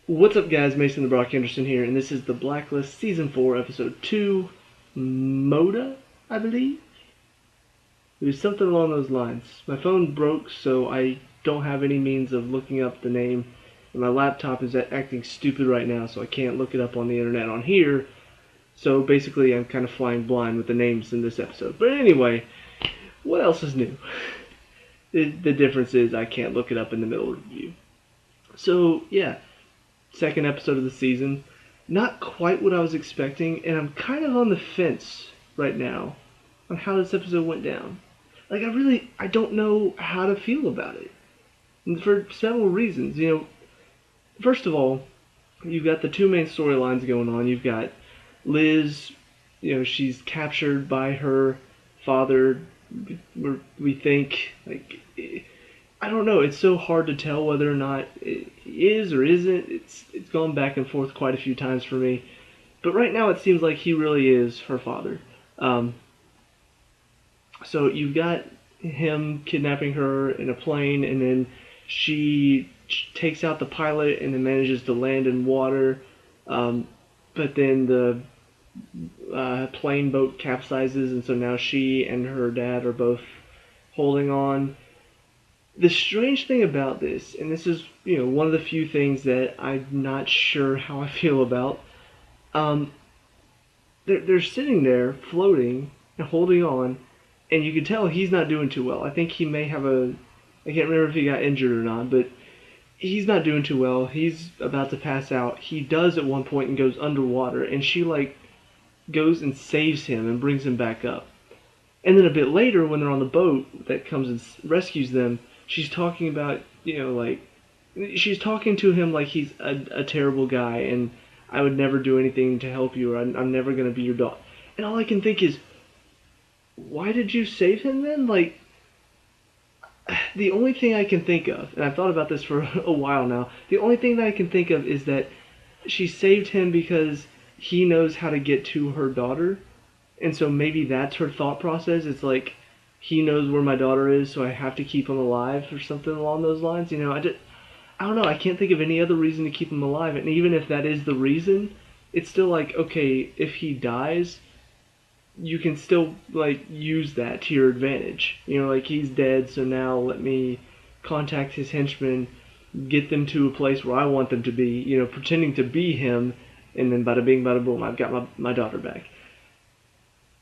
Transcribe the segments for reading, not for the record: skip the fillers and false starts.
What's up, guys? Mason the Brock Henderson here, and this is the Blacklist Season 4, Episode 2, Mota, I believe? It was something along those lines. My phone broke, so I don't have any means of looking up the name, and my laptop is acting stupid right now, so I can't look it up on the internet on here. So basically, I'm kind of flying blind with the names in this episode. But anyway, what else is new? The difference is I can't look it up in the middle of the review. So, yeah. Second episode of the season. Not quite what I was expecting, and I'm kind of on the fence right now on how this episode went down. Like, I don't know how to feel about it. And for several reasons. First of all, you've got the two main storylines going on. You've got Liz, she's captured by her father, we think, I don't know. It's so hard to tell whether or not it is or isn't. It's gone back and forth quite a few times for me. But right now it seems like he really is her father. So you've got him kidnapping her in a plane, and then she takes out the pilot and then manages to land in water. But then the plane boat capsizes, and so now she and her dad are both holding on. The strange thing about this, and this is, one of the few things that I'm not sure how I feel about, they're sitting there floating and holding on, and you can tell he's not doing too well. I think he may have I can't remember if he got injured or not, but he's not doing too well. He's about to pass out. He does at one point and goes underwater, and she goes and saves him and brings him back up. And then a bit later, when they're on the boat that comes and rescues them, she's talking about, she's talking to him like he's a terrible guy, and I would never do anything to help you, or I'm never going to be your dog. And all I can think is, why did you save him then? The only thing I can think of, and I've thought about this for a while now, the only thing that I can think of is that she saved him because he knows how to get to her daughter, and so maybe that's her thought process. It's like, he knows where my daughter is, so I have to keep him alive, or something along those lines. I don't know. I can't think of any other reason to keep him alive. And even if that is the reason, it's still like, okay, if he dies, you can still use that to your advantage. He's dead, so now let me contact his henchmen, get them to a place where I want them to be. Pretending to be him, and then bada bing, bada boom, I've got my daughter back.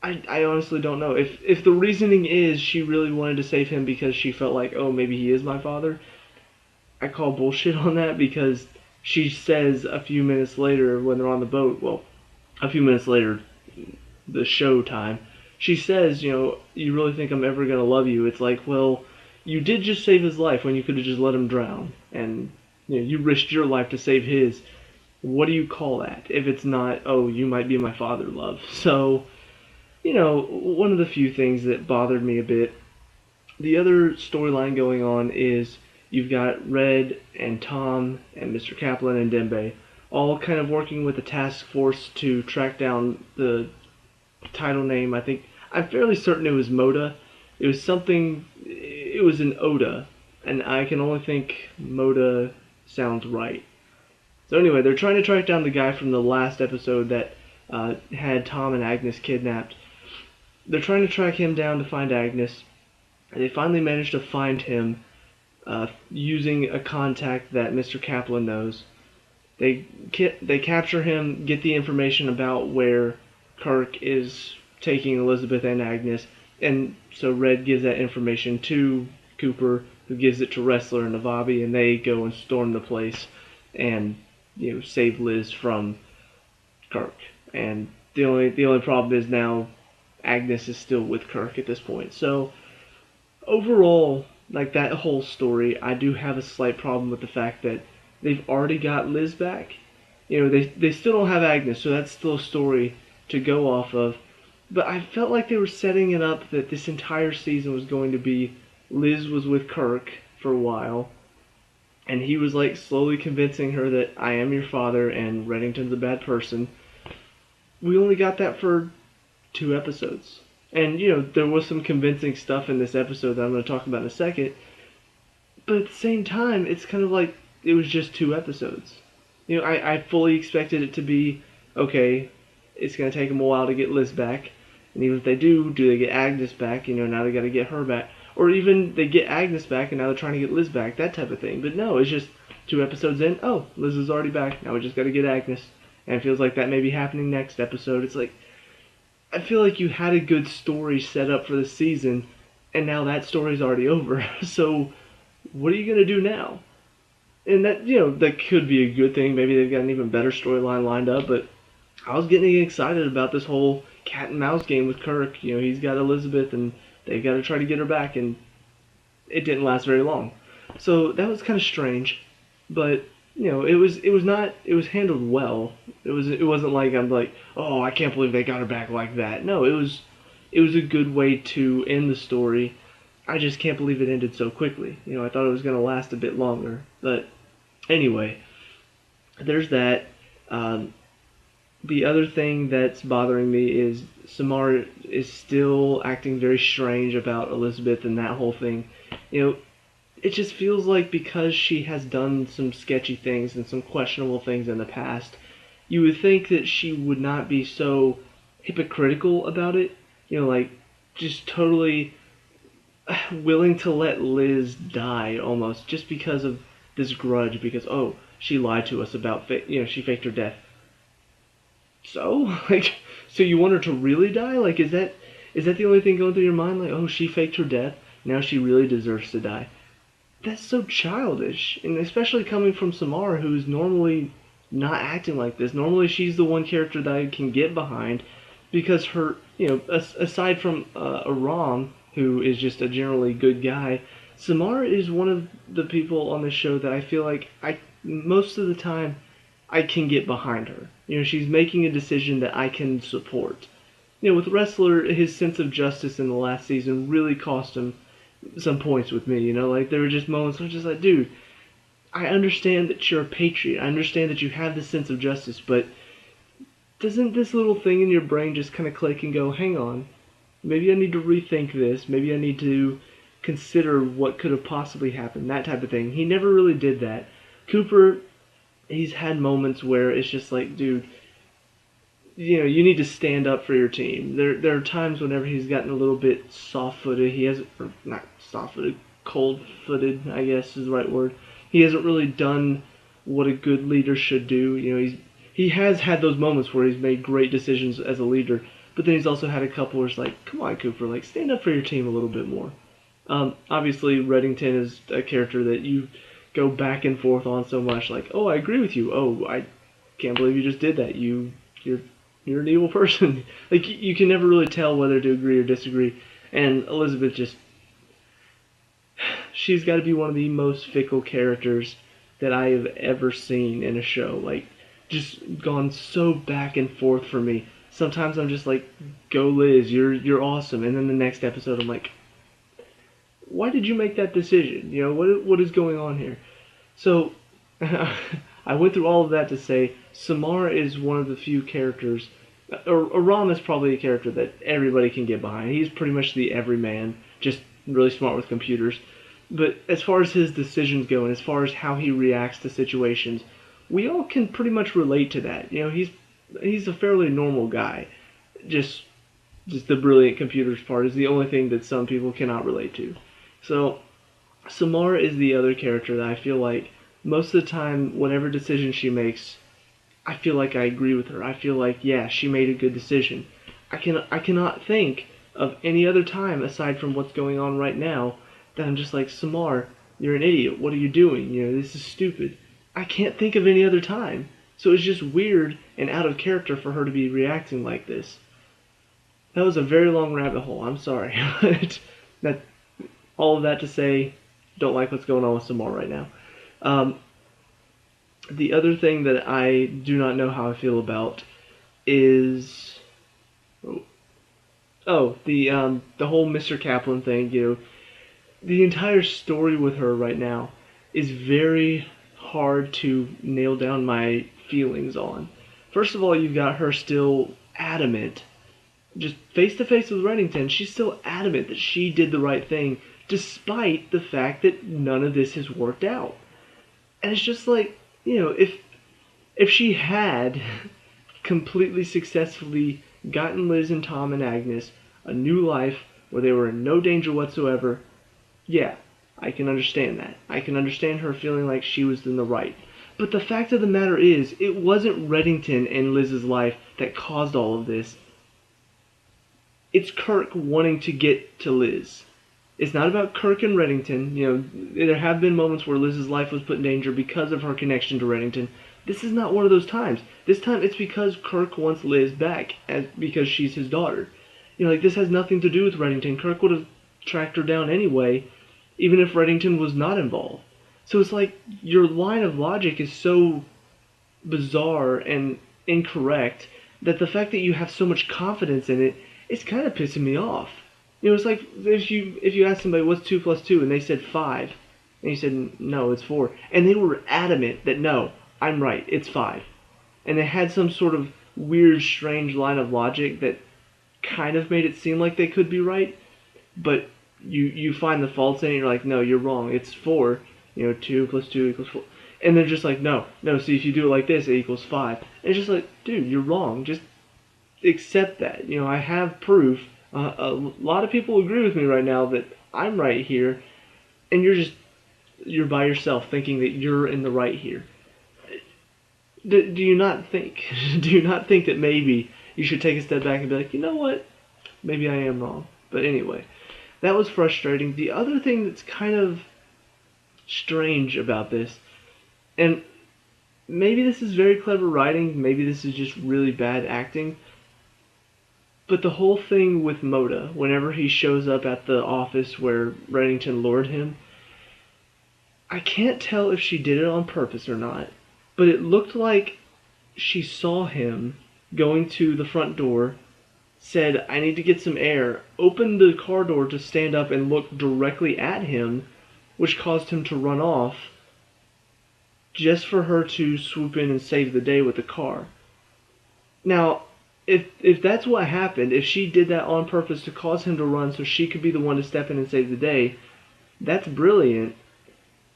I honestly don't know. If the reasoning is she really wanted to save him because she felt like, oh, maybe he is my father, I call bullshit on that, because she says a few minutes later when they're on the boat, well, a few minutes later, the show time, she says, you really think I'm ever going to love you? It's like, well, you did just save his life when you could have just let him drown, and you risked your life to save his. What do you call that if it's not, oh, you might be my father, love? So, one of the few things that bothered me a bit. The other storyline going on is you've got Red and Tom and Mr. Kaplan and Dembe all kind of working with a task force to track down the title name. I'm fairly certain it was Mota. It was an Oda, and I can only think Mota sounds right. So anyway, they're trying to track down the guy from the last episode that had Tom and Agnes kidnapped. They're trying to track him down to find Agnes. They finally manage to find him using a contact that Mr. Kaplan knows. They capture him, get the information about where Kirk is taking Elizabeth and Agnes, and so Red gives that information to Cooper, who gives it to Wrestler and Navabi, and they go and storm the place and save Liz from Kirk. And the only problem is now Agnes is still with Kirk at this point. So overall, that whole story, I do have a slight problem with the fact that they've already got Liz back. They still don't have Agnes, so that's still a story to go off of. But I felt like they were setting it up that this entire season was going to be Liz was with Kirk for a while, and he was slowly convincing her that I am your father and Reddington's a bad person. We only got that for 2 episodes. And, there was some convincing stuff in this episode that I'm going to talk about in a second. But at the same time, it's kind of like it was just 2 episodes. I fully expected it to be, okay, it's going to take them a while to get Liz back. And even if they do they get Agnes back? Now they got to get her back. Or even they get Agnes back and now they're trying to get Liz back, that type of thing. But no, it's just 2 episodes in, oh, Liz is already back. Now we just got to get Agnes. And it feels like that may be happening next episode. It's like, I feel like you had a good story set up for the season, and now that story's already over. So, what are you going to do now? And that could be a good thing. Maybe they've got an even better storyline lined up, but I was getting excited about this whole cat and mouse game with Kirk. He's got Elizabeth, and they've got to try to get her back, and it didn't last very long. So that was kind of strange, but it was handled well. It wasn't like I'm like, oh, I can't believe they got her back like that. No, it was a good way to end the story. I just can't believe it ended so quickly. I thought it was going to last a bit longer, but anyway, there's that. The other thing that's bothering me is Samara is still acting very strange about Elizabeth and that whole thing. It just feels like because she has done some sketchy things and some questionable things in the past, you would think that she would not be so hypocritical about it. Like just totally willing to let Liz die almost just because of this grudge. Because she lied to us about she faked her death. So so you want her to really die? Like is that the only thing going through your mind? Like, oh, she faked her death, now she really deserves to die. That's so childish, and especially coming from Samara, who's normally not acting like this. Normally, she's the one character that I can get behind, because her, aside from Aram, who is just a generally good guy, Samara is one of the people on the show that I feel like most of the time I can get behind her. She's making a decision that I can support. With Wrestler, his sense of justice in the last season really cost him some points with me. Like there were just moments where I was just like, dude, I understand that you're a patriot. I understand that you have this sense of justice, but doesn't this little thing in your brain just kind of click and go, hang on, maybe I need to rethink this. Maybe I need to consider what could have possibly happened, that type of thing. He never really did that. Cooper, he's had moments where it's just like, dude, you need to stand up for your team. There are times whenever he's gotten a little bit soft-footed. He hasn't, or not soft-footed, cold-footed, I guess is the right word. He hasn't really done what a good leader should do. He has had those moments where he's made great decisions as a leader, but then he's also had a couple where it's like, come on, Cooper, like stand up for your team a little bit more. Obviously, Reddington is a character that you go back and forth on so much. Like, oh, I agree with you. Oh, I can't believe you just did that. You're an evil person. Like, you can never really tell whether to agree or disagree. And Elizabeth she's got to be one of the most fickle characters that I have ever seen in a show. Like, just gone so back and forth for me. Sometimes I'm just like, go Liz, you're awesome. And then the next episode I'm like, why did you make that decision? What is going on here? So, I went through all of that to say Samara is one of the few characters, or Aram is probably a character that everybody can get behind. He's pretty much the everyman, just really smart with computers. But as far as his decisions go, and as far as how he reacts to situations, we all can pretty much relate to that. He's a fairly normal guy. Just the brilliant computers part is the only thing that some people cannot relate to. So, Samara is the other character that I feel like most of the time, whatever decision she makes, I feel like I agree with her. I feel like, yeah, she made a good decision. I cannot think of any other time aside from what's going on right now that I'm just like, Samara, you're an idiot. What are you doing? This is stupid. I can't think of any other time. So it's just weird and out of character for her to be reacting like this. That was a very long rabbit hole. I'm sorry. All of that to say, don't like what's going on with Samara right now. The other thing that I do not know how I feel about is the whole Mr. Kaplan thing. The entire story with her right now is very hard to nail down my feelings on. First of all, you've got her still adamant, just face to face with Reddington. She's still adamant that she did the right thing, despite the fact that none of this has worked out. And it's just like, If she had completely successfully gotten Liz and Tom and Agnes a new life where they were in no danger whatsoever, yeah, I can understand that. I can understand her feeling like she was in the right. But the fact of the matter is, it wasn't Reddington and Liz's life that caused all of this. It's Kirk wanting to get to Liz. It's not about Kirk and Reddington. You know, there have been moments where Liz's life was put in danger because of her connection to Reddington. This is not one of those times. This time it's because Kirk wants Liz back because she's his daughter. You know, like, this has nothing to do with Reddington. Kirk would have tracked her down anyway, even if Reddington was not involved. So it's like your line of logic is so bizarre and incorrect that the fact that you have so much confidence in it, it's kind of pissing me off. You know, it's like if you ask somebody what's 2 plus 2 and they said 5, and you said no, it's 4, and they were adamant that no, I'm right, it's 5, and they had some sort of weird, strange line of logic that kind of made it seem like they could be right, but you find the faults in it and you're like, no, you're wrong, it's 4, you know, 2 plus 2 equals 4. And they're just like, no, see, if you do it like this, it equals 5. And it's just like, dude, you're wrong. Just accept that. You know, I have proof. A lot of people agree with me right now that I'm right here, and you're by yourself thinking that you're in the right here. Do you not think? Do you not think that maybe you should take a step back and be like, you know what? Maybe I am wrong. But anyway, that was frustrating. The other thing that's kind of strange about this, and maybe this is very clever writing, maybe this is just really bad acting, but the whole thing with Mota, whenever he shows up at the office where Reddington lured him, I can't tell if she did it on purpose or not, but it looked like she saw him going to the front door, said, I need to get some air, opened the car door to stand up and look directly at him, which caused him to run off, just for her to swoop in and save the day with the car. Now, if that's what happened, if she did that on purpose to cause him to run so she could be the one to step in and save the day, that's brilliant.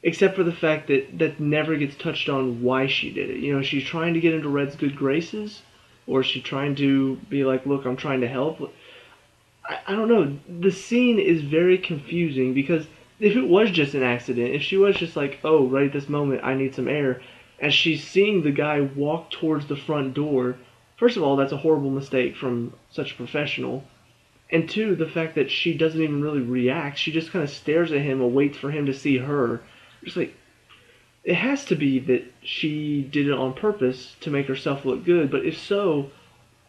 Except for the fact that that never gets touched on why she did it. You know, she's trying to get into Red's good graces, or is she trying to be like, look, I'm trying to help? I don't know. The scene is very confusing because if it was just an accident, if she was just like, oh, right at this moment, I need some air, as she's seeing the guy walk towards the front door, first of all, that's a horrible mistake from such a professional. And two, the fact that she doesn't even really react. She just kind of stares at him and waits for him to see her. Just like, it has to be that she did it on purpose to make herself look good. But if so,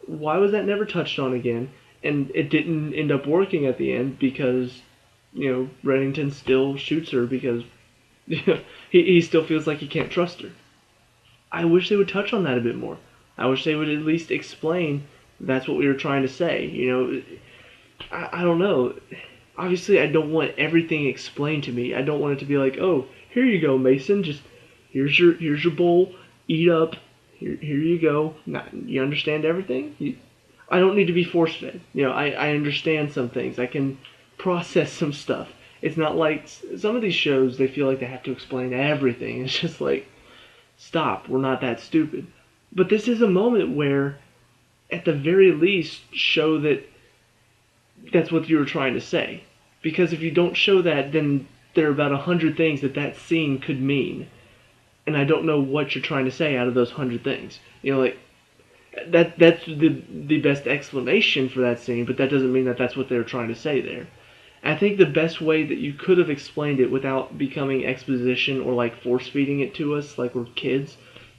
why was that never touched on again? And it didn't end up working at the end because, you know, Reddington still shoots her because he still feels like he can't trust her. I wish they would touch on that a bit more. I wish they would at least explain that's what we were trying to say. You know, I don't know. Obviously, I don't want everything explained to me. I don't want it to be like, oh, here you go, Mason. Just here's your bowl. Eat up. Here you go. Now, you understand everything? I don't need to be force fed. You know, I understand some things. I can process some stuff. It's not like some of these shows, they feel like they have to explain everything. It's just like, stop. We're not that stupid. But this is a moment where, at the very least, show that that's what you were trying to say. Because if you don't show that, then there are about 100 things that scene could mean. And I don't know what you're trying to say out of those 100 things. You know, like, that's the best explanation for that scene, but that doesn't mean that that's what they were trying to say there. I think the best way that you could have explained it without becoming exposition or like force-feeding it to us like we're kids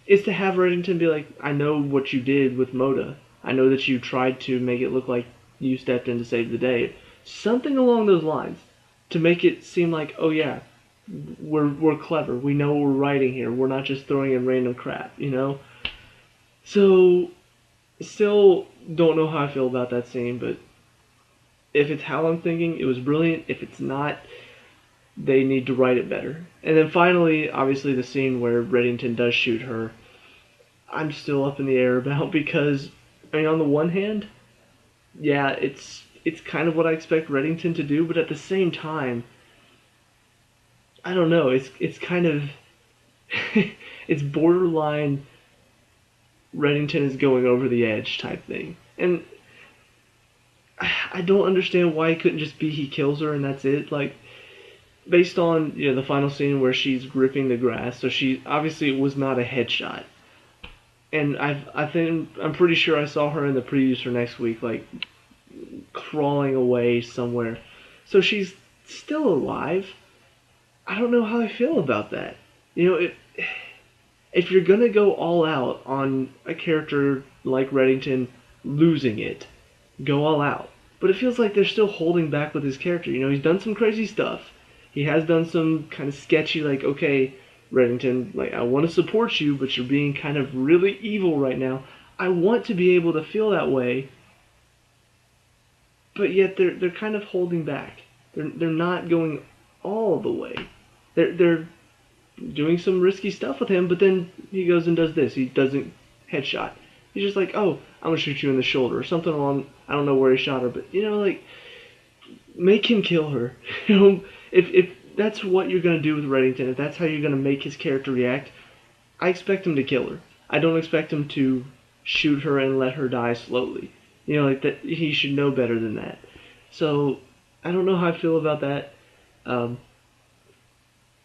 is to have Reddington be like, I know what you did with Mota. I know that you tried to make it look like you stepped in to save the day. Something along those lines to make it seem like, oh yeah, we're clever. We know what we're writing here. We're not just throwing in random crap, you know? So, still don't know how I feel about that scene, but if it's how I'm thinking, it was brilliant. If it's not, they need to write it better. And then finally, obviously, the scene where Reddington does shoot her, I'm still up in the air about because, I mean, on the one hand, yeah, it's kind of what I expect Reddington to do, but at the same time, I don't know, it's kind of, it's borderline Reddington is going over the edge type thing. And I don't understand why it couldn't just be he kills her and that's it. Like, based on the final scene where she's gripping the grass, so she obviously it was not a headshot. And I'm pretty sure I saw her in the previews for next week, like crawling away somewhere. So she's still alive. I don't know how I feel about that. If you're gonna go all out on a character like Reddington losing it, go all out. But it feels like they're still holding back with his character. He's done some crazy stuff. He has done some kind of sketchy, like, okay, Reddington, like, I want to support you, but you're being kind of really evil right now. I want to be able to feel that way, but yet they're kind of holding back. They're not going all the way. They're doing some risky stuff with him, but then he goes and does this. He doesn't headshot. He's just like, oh, I'm gonna shoot you in the shoulder or something along. I don't know where he shot her, but like, make him kill her. If that's what you're gonna do with Reddington, if that's how you're gonna make his character react, I expect him to kill her. I don't expect him to shoot her and let her die slowly. Like that. He should know better than that. So I don't know how I feel about that.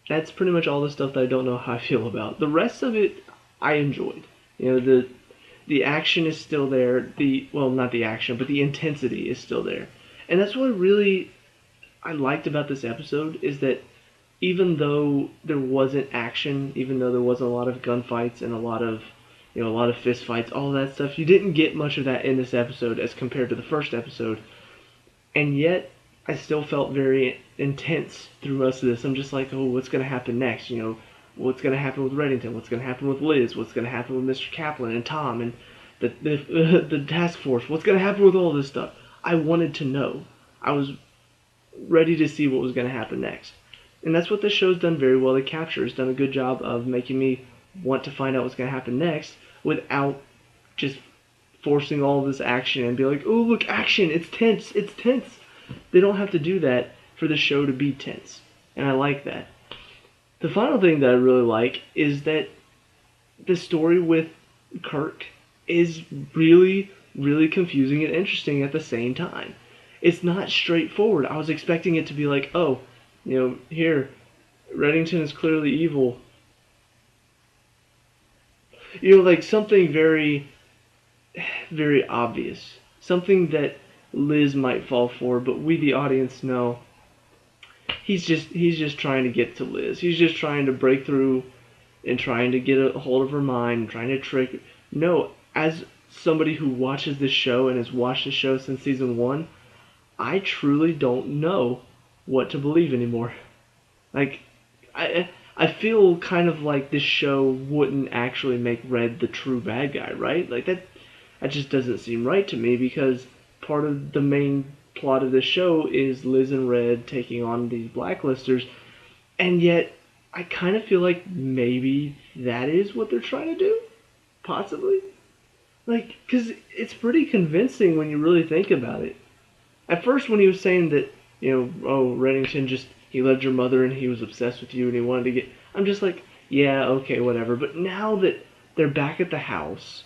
That's pretty much all the stuff that I don't know how I feel about. The rest of it, I enjoyed. The action is still there. Not the action, but the intensity is still there. And that's what I liked about this episode, is that even though there wasn't action, even though there wasn't a lot of gunfights and a lot of fist fights, all that stuff, you didn't get much of that in this episode as compared to the first episode. And yet, I still felt very intense through most of this. I'm just like, oh, what's going to happen next? What's going to happen with Reddington? What's going to happen with Liz? What's going to happen with Mr. Kaplan and Tom and the task force? What's going to happen with all this stuff? I wanted to know. I was ready to see what was going to happen next. And that's what this show's done very well. The Capture has done a good job of making me want to find out what's going to happen next without just forcing all this action and be like, oh, look, action, it's tense, it's tense. They don't have to do that for the show to be tense. And I like that. The final thing that I really like is that the story with Kirk is really, really confusing and interesting at the same time. It's not straightforward. I was expecting it to be like, oh, here, Reddington is clearly evil. Like something very, very obvious. Something that Liz might fall for, but we, the audience, know he's just trying to get to Liz. He's just trying to break through and trying to get a hold of her mind, trying to trick her. No, as somebody who watches this show and has watched the show since season 1, I truly don't know what to believe anymore. Like, I feel kind of like this show wouldn't actually make Red the true bad guy, right? Like that just doesn't seem right to me, because part of the main plot of this show is Liz and Red taking on these Blacklisters, and yet I kind of feel like maybe that is what they're trying to do, possibly. Like, because it's pretty convincing when you really think about it. At first, when he was saying that, oh, Reddington he loved your mother and he was obsessed with you and he wanted to get... I'm just like, yeah, okay, whatever. But now that they're back at the house,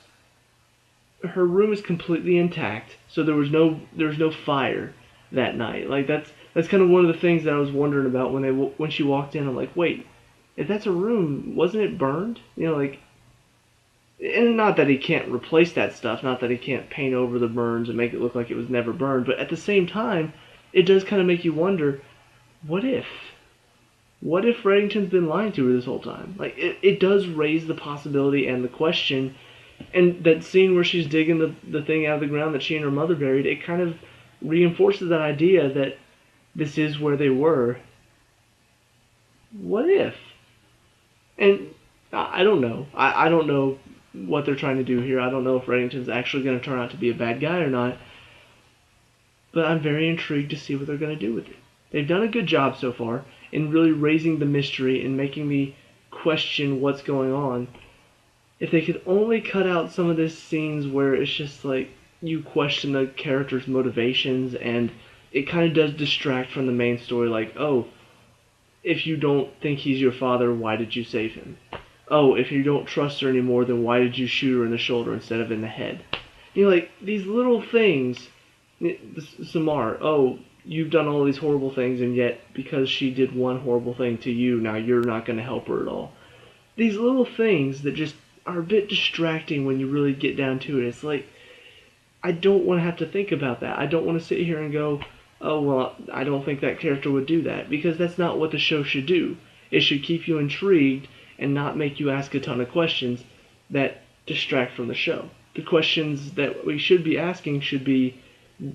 her room is completely intact, so there was no fire that night. Like, that's kind of one of the things that I was wondering about when she walked in. I'm like, wait, if that's a room, wasn't it burned? And not that he can't replace that stuff, not that he can't paint over the burns and make it look like it was never burned, but at the same time, it does kind of make you wonder, what if? What if Reddington's been lying to her this whole time? Like, it does raise the possibility and the question, and that scene where she's digging the thing out of the ground that she and her mother buried, it kind of reinforces that idea that this is where they were. What if? And I don't know. I don't know what they're trying to do here. I don't know if Reddington's actually going to turn out to be a bad guy or not. But I'm very intrigued to see what they're going to do with it. They've done a good job so far in really raising the mystery and making me question what's going on. If they could only cut out some of these scenes where it's just like you question the character's motivations, and it kind of does distract from the main story, like, oh, if you don't think he's your father, why did you save him? oh, if you don't trust her anymore, then why did you shoot her in the shoulder instead of in the head? You know, like, these little things, Samara, oh, you've done all these horrible things, and yet because she did one horrible thing to you, now you're not going to help her at all. These little things that just are a bit distracting when you really get down to it. It's like, I don't want to have to think about that. I don't want to sit here and go, oh, well, I don't think that character would do that, because that's not what the show should do. It should keep you intrigued and not make you ask a ton of questions that distract from the show. The questions that we should be asking should be,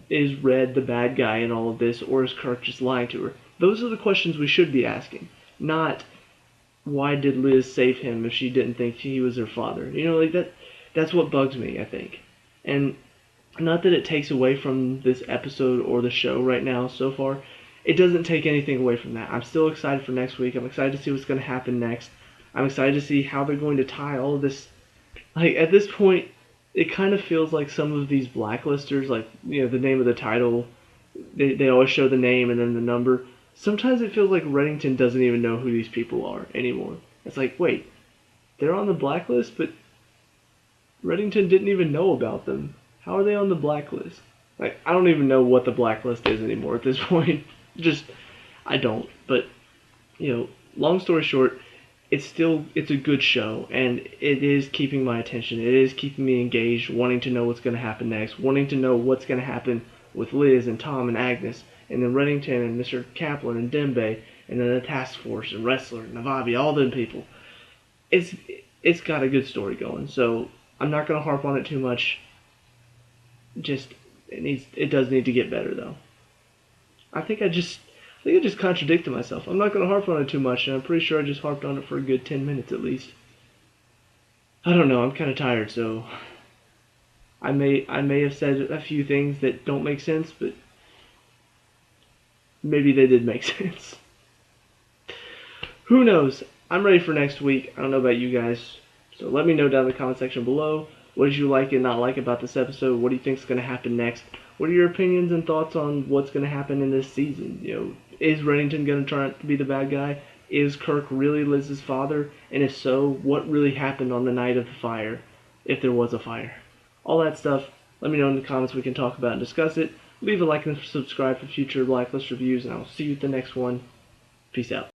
is Red the bad guy in all of this, or is Kirk just lying to her? Those are the questions we should be asking, not why did Liz save him if she didn't think he was her father? You know, like that's what bugs me, I think. And not that it takes away from this episode or the show right now so far. It doesn't take anything away from that. I'm still excited for next week. I'm excited to see what's going to happen next. I'm excited to see how they're going to tie all of this. Like, at this point, it kind of feels like some of these blacklisters, like, you know, the name of the title, they always show the name and then the number. Sometimes it feels like Reddington doesn't even know who these people are anymore. It's like, wait, they're on the blacklist, but Reddington didn't even know about them. How are they on the blacklist? Like, I don't even know what the blacklist is anymore at this point. Just, I don't. But, you know, long story short, it's a good show, and it is keeping my attention. It is keeping me engaged, wanting to know what's going to happen next, wanting to know what's going to happen with Liz and Tom and Agnes, and then Reddington and Mr. Kaplan and Dembe, and then the task force and Wrestler and Navabi, all them people. It's got a good story going, so I'm not going to harp on it too much. Just it does need to get better though. I think I just contradicted myself. I'm not going to harp on it too much, and I'm pretty sure I just harped on it for a good 10 minutes at least. I don't know. I'm kind of tired, so I may have said a few things that don't make sense, but maybe they did make sense. Who knows? I'm ready for next week. I don't know about you guys, so let me know down in the comment section below. What did you like and not like about this episode? What do you think is going to happen next? What are your opinions and thoughts on what's going to happen in this season? You know, is Reddington going to turn out to be the bad guy? Is Kirk really Liz's father? And if so, what really happened on the night of the fire, if there was a fire? All that stuff, let me know in the comments. We can talk about and discuss it. Leave a like and subscribe for future Blacklist reviews, and I'll see you at the next one. Peace out.